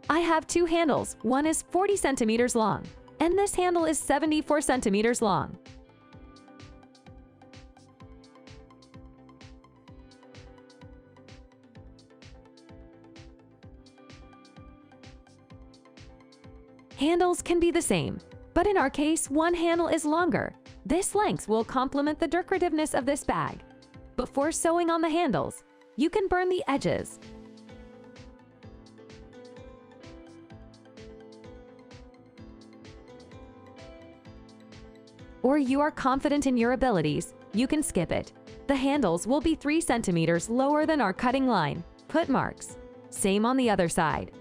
I have two handles. One is 40 centimeters long, and this handle is 74 centimeters long. Handles can be the same, but in our case, one handle is longer. This length will complement the decorativeness of this bag. Before sewing on the handles, you can burn the edges. Or you are confident in your abilities, you can skip it. The handles will be 3 centimeters lower than our cutting line. Put marks. Same on the other side.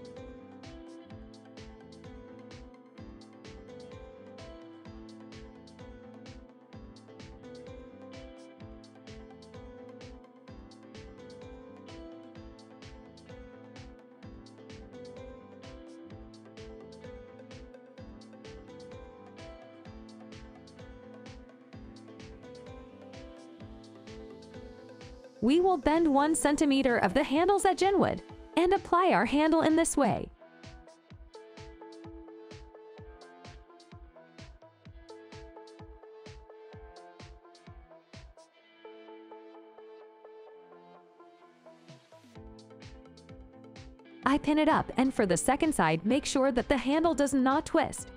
We will bend 1 centimeter of the handle's edge inward and apply our handle in this way. I pin it up, and for the second side, make sure that the handle does not twist.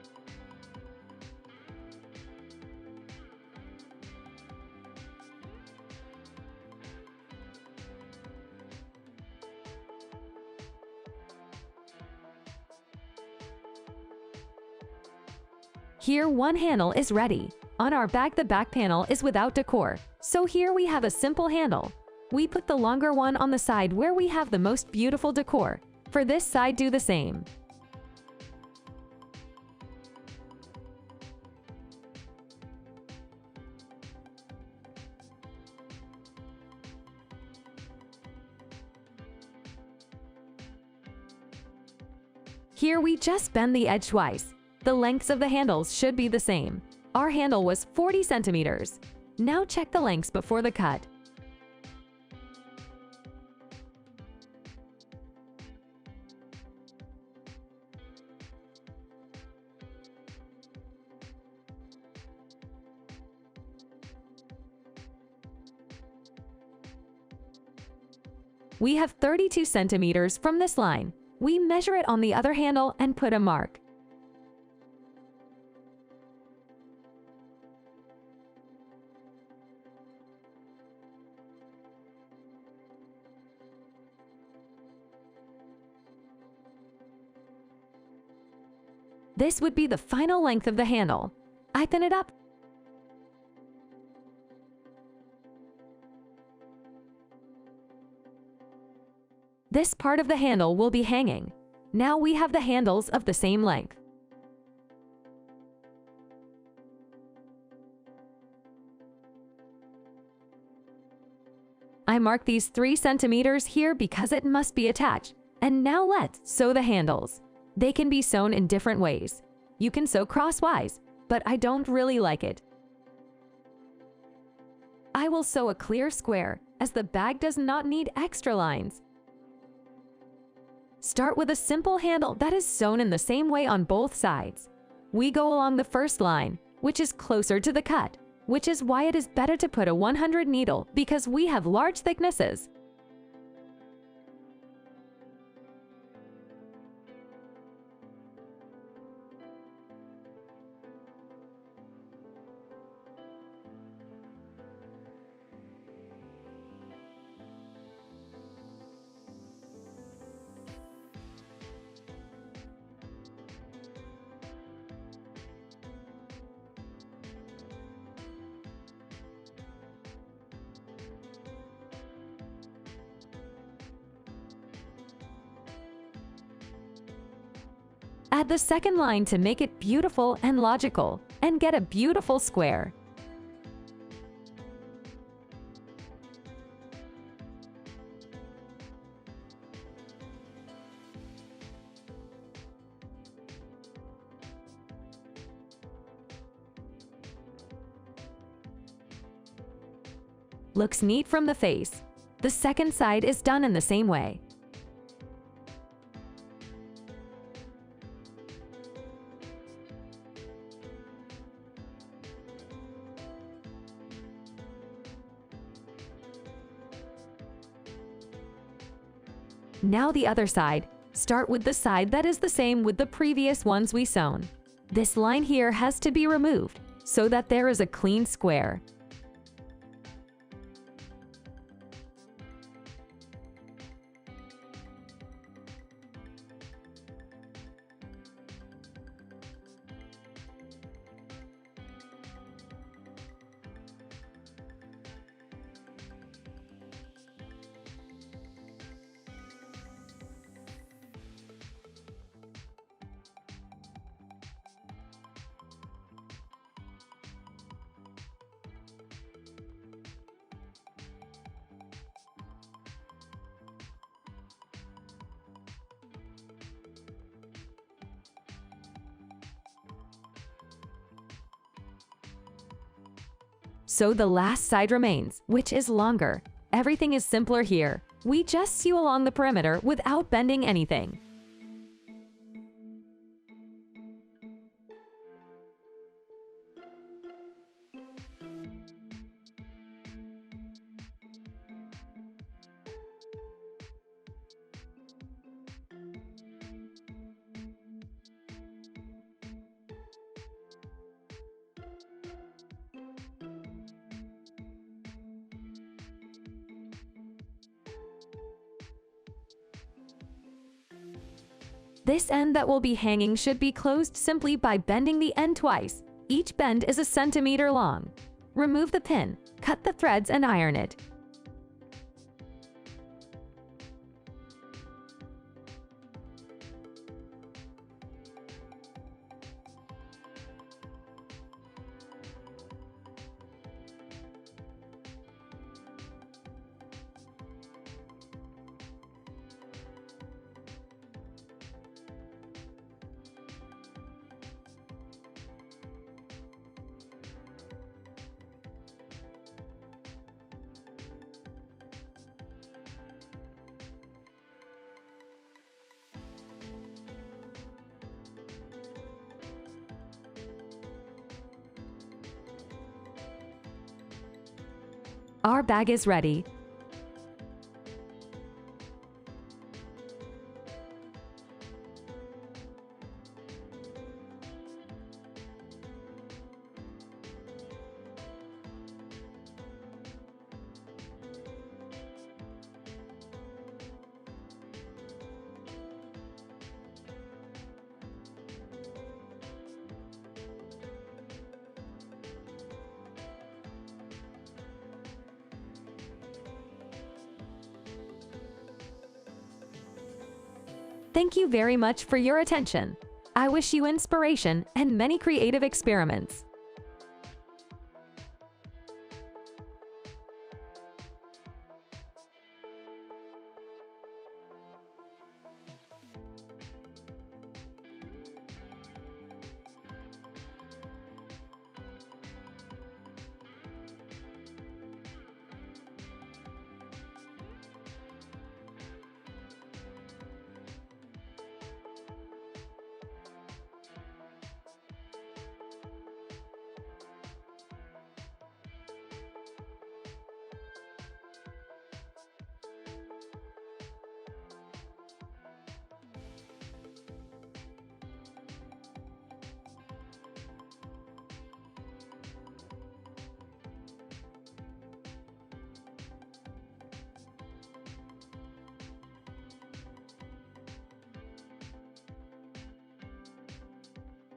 Here, one handle is ready. On our bag, the back panel is without decor, so here we have a simple handle. We put the longer one on the side where we have the most beautiful decor. For this side, do the same. Here we just bend the edge twice. The lengths of the handles should be the same. Our handle was 40 centimeters. Now check the lengths before the cut. We have 32 centimeters from this line. We measure it on the other handle and put a mark. This would be the final length of the handle. I pin it up. This part of the handle will be hanging. Now we have the handles of the same length. I mark these 3 centimeters here because it must be attached. And now let's sew the handles. They can be sewn in different ways. You can sew crosswise, but I don't really like it. I will sew a clear square, as the bag does not need extra lines. Start with a simple handle that is sewn in the same way on both sides. We go along the first line, which is closer to the cut, which is why it is better to put a 100 needle because we have large thicknesses. Add the second line to make it beautiful and logical, and get a beautiful square. Looks neat from the face. The second side is done in the same way. Now the other side. Start with the side that is the same with the previous ones we sewn. This line here has to be removed so that there is a clean square. So the last side remains, which is longer. Everything is simpler here. We just sew along the perimeter without bending anything. This end that will be hanging should be closed simply by bending the end twice. Each bend is 1 centimeter long. Remove the pin, cut the threads and iron it. Our bag is ready. Thank you very much for your attention. I wish you inspiration and many creative experiments.